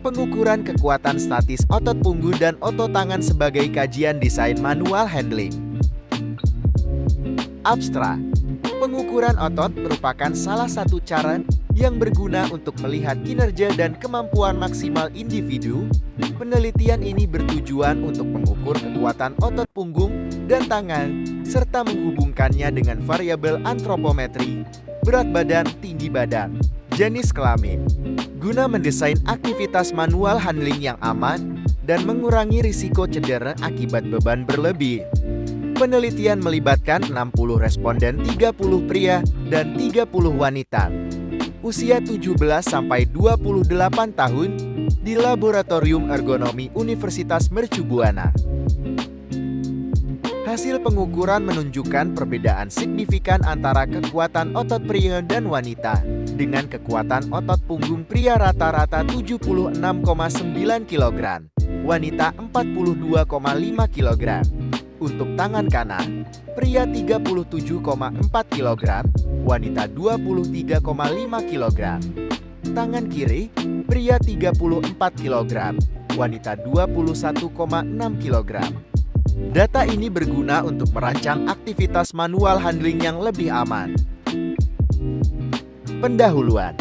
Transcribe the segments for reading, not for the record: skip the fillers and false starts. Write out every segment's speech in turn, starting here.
Pengukuran kekuatan statis otot punggung dan otot tangan sebagai kajian desain manual handling. Abstrak. Pengukuran otot merupakan salah satu cara yang berguna untuk melihat kinerja dan kemampuan maksimal individu. Penelitian ini bertujuan untuk mengukur kekuatan otot punggung dan tangan, serta menghubungkannya dengan variabel antropometri, berat badan, tinggi badan, jenis kelamin, guna mendesain aktivitas manual handling yang aman dan mengurangi risiko cedera akibat beban berlebih. Penelitian melibatkan 60 responden, 30 pria dan 30 wanita, usia 17-28 tahun, di Laboratorium Ergonomi Universitas Mercu Buana. Hasil pengukuran menunjukkan perbedaan signifikan antara kekuatan otot pria dan wanita, dengan kekuatan otot punggung pria rata-rata 76,9 kg, wanita 42,5 kg. Untuk tangan kanan, pria 37,4 kg, wanita 23,5 kg. Tangan kiri, pria 34 kg, wanita 21,6 kg. Data ini berguna untuk merancang aktivitas manual handling yang lebih aman. Pendahuluan.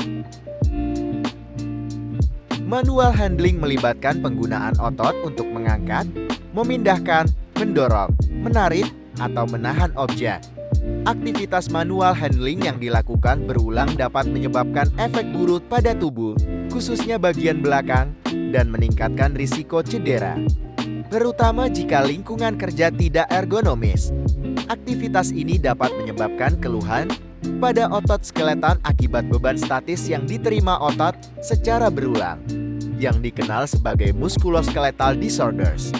Manual handling melibatkan penggunaan otot untuk mengangkat, memindahkan, mendorong, menarik, atau menahan objek. Aktivitas manual handling yang dilakukan berulang dapat menyebabkan efek buruk pada tubuh, khususnya bagian belakang, dan meningkatkan risiko cedera, terutama jika lingkungan kerja tidak ergonomis. Aktivitas ini dapat menyebabkan keluhan pada otot skeleton akibat beban statis yang diterima otot secara berulang, yang dikenal sebagai musculoskeletal disorders.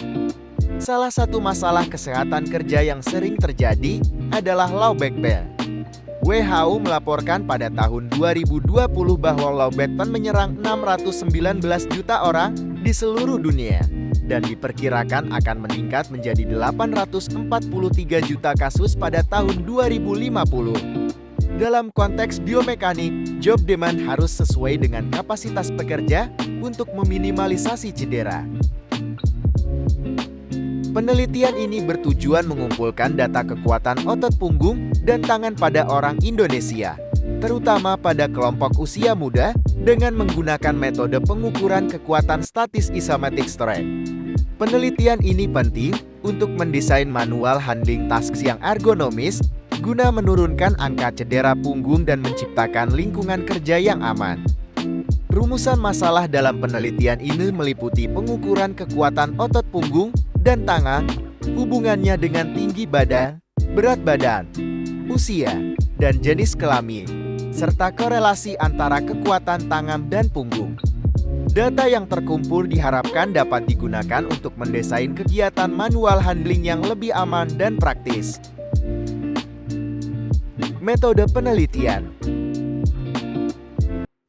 Salah satu masalah kesehatan kerja yang sering terjadi adalah low back pain. WHO melaporkan pada tahun 2020 bahwa low back pain menyerang 619 juta orang di seluruh dunia dan diperkirakan akan meningkat menjadi 843 juta kasus pada tahun 2050. Dalam konteks biomekanik, job demand harus sesuai dengan kapasitas pekerja untuk meminimalisasi cedera. Penelitian ini bertujuan mengumpulkan data kekuatan otot punggung dan tangan pada orang Indonesia, terutama pada kelompok usia muda, dengan menggunakan metode pengukuran kekuatan statis isometric strength. Penelitian ini penting untuk mendesain manual handling tasks yang ergonomis, guna menurunkan angka cedera punggung dan menciptakan lingkungan kerja yang aman. Rumusan masalah dalam penelitian ini meliputi pengukuran kekuatan otot punggung dan tangan, hubungannya dengan tinggi badan, berat badan, usia, dan jenis kelamin, serta korelasi antara kekuatan tangan dan punggung. Data yang terkumpul diharapkan dapat digunakan untuk mendesain kegiatan manual handling yang lebih aman dan praktis. Metode penelitian.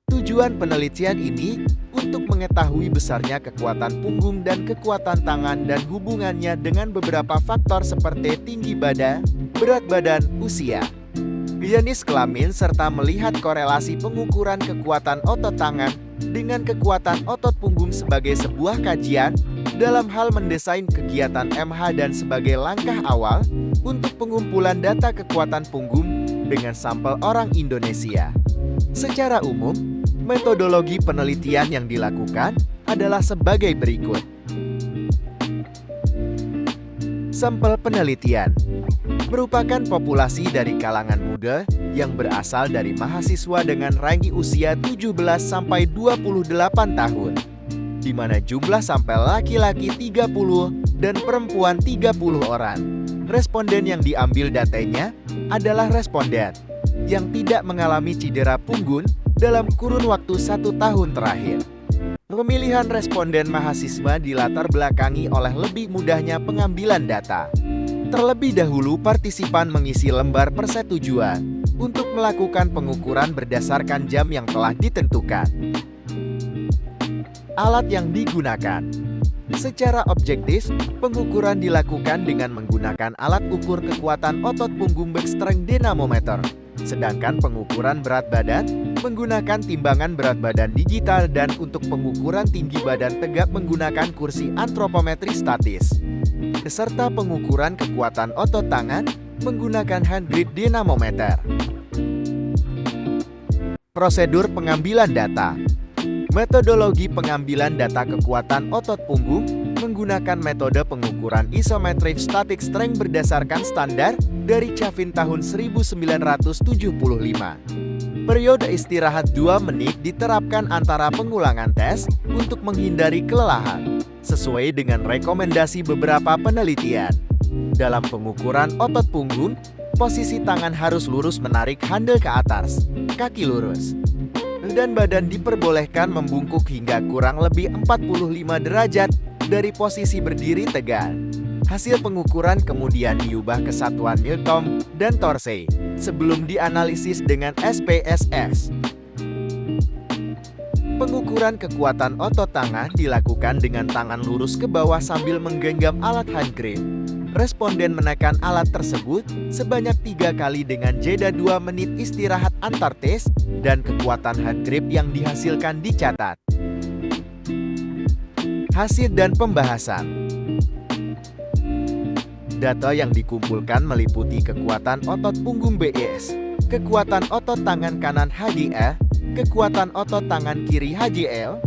Tujuan penelitian ini untuk mengetahui besarnya kekuatan punggung dan kekuatan tangan dan hubungannya dengan beberapa faktor seperti tinggi badan, berat badan, usia, jenis kelamin, serta melihat korelasi pengukuran kekuatan otot tangan dengan kekuatan otot punggung sebagai sebuah kajian dalam hal mendesain kegiatan MH dan sebagai langkah awal untuk pengumpulan data kekuatan punggung dengan sampel orang Indonesia. Secara umum, metodologi penelitian yang dilakukan adalah sebagai berikut. Sampel penelitian merupakan populasi dari kalangan muda yang berasal dari mahasiswa dengan range usia 17-28 tahun, di mana jumlah sampel laki-laki 30 dan perempuan 30 orang. Responden yang diambil datanya adalah responden yang tidak mengalami cedera punggung dalam kurun waktu 1 tahun terakhir. Pemilihan responden mahasiswa dilatar belakangi oleh lebih mudahnya pengambilan data. Terlebih dahulu, partisipan mengisi lembar persetujuan untuk melakukan pengukuran berdasarkan jam yang telah ditentukan. Alat yang digunakan. Secara objektif, pengukuran dilakukan dengan menggunakan alat ukur kekuatan otot punggung back strength dynamometer. Sedangkan pengukuran berat badan menggunakan timbangan berat badan digital dan untuk pengukuran tinggi badan tegak menggunakan kursi antropometri statis. Serta pengukuran kekuatan otot tangan menggunakan hand grip dinamometer. Prosedur pengambilan data. Metodologi pengambilan data kekuatan otot punggung menggunakan metode pengukuran isometric static strength berdasarkan standar dari Chavin tahun 1975. Periode istirahat 2 menit diterapkan antara pengulangan tes untuk menghindari kelelahan, sesuai dengan rekomendasi beberapa penelitian. Dalam pengukuran otot punggung, posisi tangan harus lurus menarik handle ke atas, kaki lurus, dan badan diperbolehkan membungkuk hingga kurang lebih 45 derajat dari posisi berdiri tegak. Hasil pengukuran kemudian diubah ke satuan Newton dan torse sebelum dianalisis dengan SPSS. Pengukuran kekuatan otot tangan dilakukan dengan tangan lurus ke bawah sambil menggenggam alat hand grip. Responden menekan alat tersebut sebanyak 3 kali dengan jeda 2 menit istirahat antar tes dan kekuatan hand grip yang dihasilkan dicatat. Hasil dan pembahasan. Data yang dikumpulkan meliputi kekuatan otot punggung BS, kekuatan otot tangan kanan HDL, kekuatan otot tangan kiri HJL,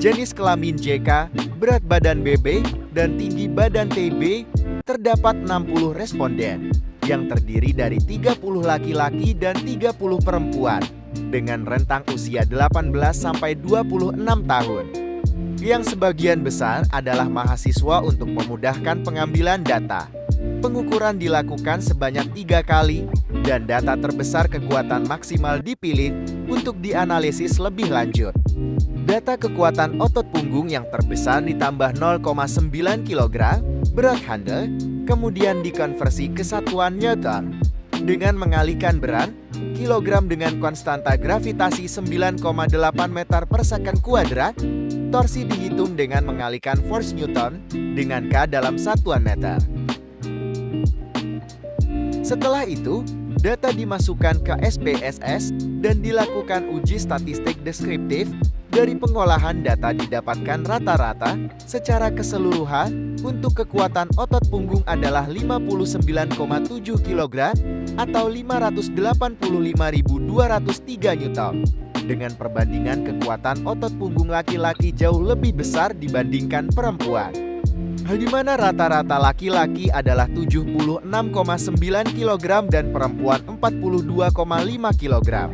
jenis kelamin JK, berat badan BB, dan tinggi badan TB. Terdapat 60 responden yang terdiri dari 30 laki-laki dan 30 perempuan dengan rentang usia 18 sampai 26 tahun. Yang sebagian besar adalah mahasiswa untuk memudahkan pengambilan data. Pengukuran dilakukan sebanyak 3 kali dan data terbesar kekuatan maksimal dipilih untuk dianalisis lebih lanjut. Data kekuatan otot punggung yang terbesar ditambah 0,9 kg berat handle, kemudian dikonversi ke satuan Newton. Dengan mengalihkan berat, kilogram dengan konstanta gravitasi 9,8 meter per second kuadrat, torsi dihitung dengan mengalihkan force Newton dengan K dalam satuan meter. Setelah itu, data dimasukkan ke SPSS dan dilakukan uji statistik deskriptif. Dari pengolahan data didapatkan rata-rata secara keseluruhan untuk kekuatan otot punggung adalah 59,7 kg atau 585.203 Newton. Dengan perbandingan kekuatan otot punggung laki-laki jauh lebih besar dibandingkan perempuan. Di mana rata-rata laki-laki adalah 76,9 kg dan perempuan 42,5 kg.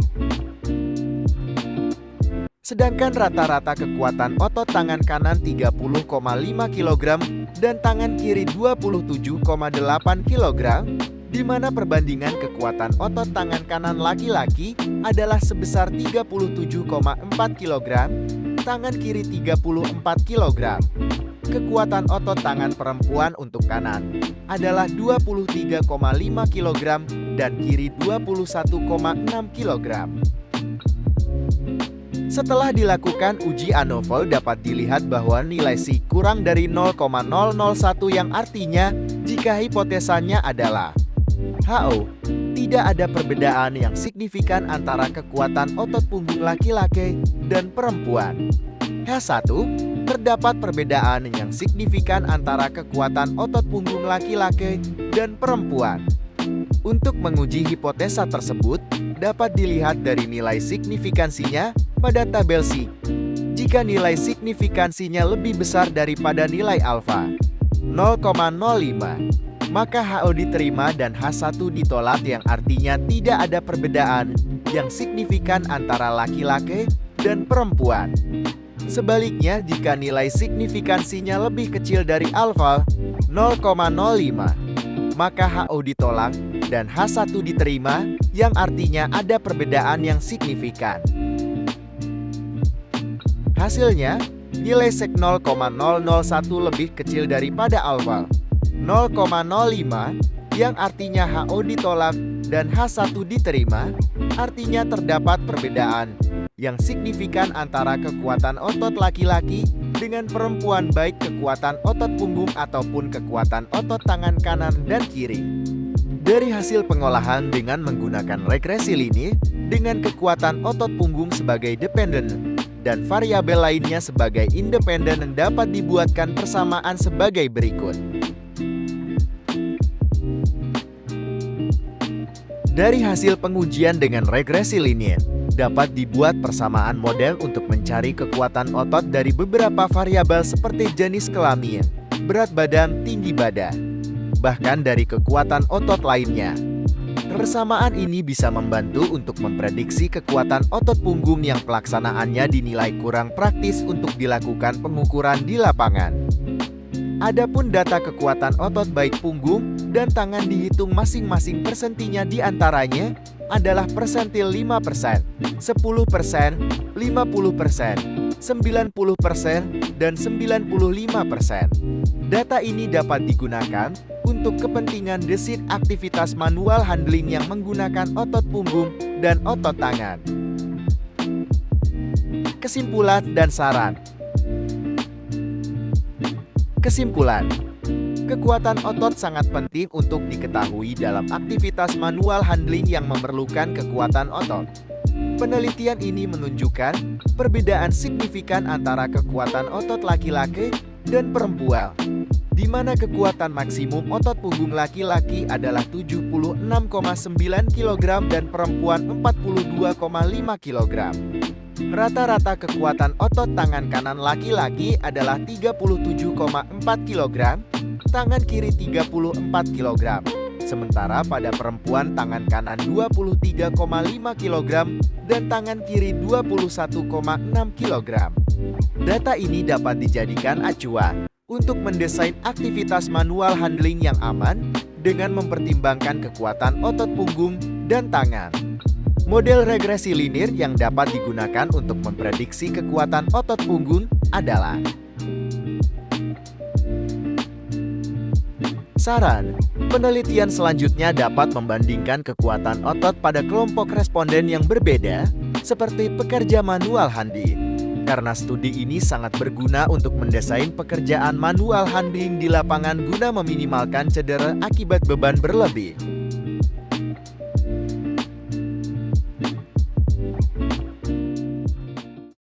Sedangkan rata-rata kekuatan otot tangan kanan 30,5 kg dan tangan kiri 27,8 kg, di mana perbandingan kekuatan otot tangan kanan laki-laki adalah sebesar 37,4 kg, tangan kiri 34 kg. Kekuatan otot tangan perempuan untuk kanan adalah 23,5 kg dan kiri 21,6 kg. Setelah dilakukan uji ANOVA dapat dilihat bahwa nilai psi kurang dari 0,001 yang artinya jika hipotesanya adalah HO, tidak ada perbedaan yang signifikan antara kekuatan otot punggung laki-laki dan perempuan. H1, terdapat perbedaan yang signifikan antara kekuatan otot punggung laki-laki dan perempuan. Untuk menguji hipotesa tersebut, dapat dilihat dari nilai signifikansinya pada tabel psi. Jika nilai signifikansinya lebih besar daripada nilai alfa 0,05, maka HO diterima dan H1 ditolak yang artinya tidak ada perbedaan yang signifikan antara laki-laki dan perempuan. Sebaliknya, jika nilai signifikansinya lebih kecil dari alfa 0,05, maka HO ditolak dan H1 diterima yang artinya ada perbedaan yang signifikan. Hasilnya, nilai sek 0,001 lebih kecil daripada alfa 0,05 yang artinya HO ditolak dan H1 diterima, artinya terdapat perbedaan yang signifikan antara kekuatan otot laki-laki dengan perempuan baik kekuatan otot punggung ataupun kekuatan otot tangan kanan dan kiri. Dari hasil pengolahan dengan menggunakan regresi linear dengan kekuatan otot punggung sebagai dependen dan variabel lainnya sebagai independen dapat dibuatkan persamaan sebagai berikut. Dari hasil pengujian dengan regresi linear, dapat dibuat persamaan model untuk mencari kekuatan otot dari beberapa variabel seperti jenis kelamin, berat badan, tinggi badan, bahkan dari kekuatan otot lainnya. Persamaan ini bisa membantu untuk memprediksi kekuatan otot punggung yang pelaksanaannya dinilai kurang praktis untuk dilakukan pengukuran di lapangan. Adapun data kekuatan otot baik punggung dan tangan dihitung masing-masing persentinya di antaranya adalah persentil 5%, 10%, 50%, 90%, dan 95%. Data ini dapat digunakan untuk kepentingan desain aktivitas manual handling yang menggunakan otot punggung dan otot tangan. Kesimpulan dan saran. Kesimpulan, kekuatan otot sangat penting untuk diketahui dalam aktivitas manual handling yang memerlukan kekuatan otot. Penelitian ini menunjukkan perbedaan signifikan antara kekuatan otot laki-laki dan perempuan, di mana kekuatan maksimum otot punggung laki-laki adalah 76,9 kg dan perempuan 42,5 kg. Rata-rata kekuatan otot tangan kanan laki-laki adalah 37,4 kg, tangan kiri 34 kg. Sementara pada perempuan tangan kanan 23,5 kg dan tangan kiri 21,6 kg. Data ini dapat dijadikan acuan untuk mendesain aktivitas manual handling yang aman dengan mempertimbangkan kekuatan otot punggung dan tangan. Model regresi linear yang dapat digunakan untuk memprediksi kekuatan otot punggung adalah: saran, penelitian selanjutnya dapat membandingkan kekuatan otot pada kelompok responden yang berbeda, seperti pekerja manual handling. Karena studi ini sangat berguna untuk mendesain pekerjaan manual handling di lapangan guna meminimalkan cedera akibat beban berlebih.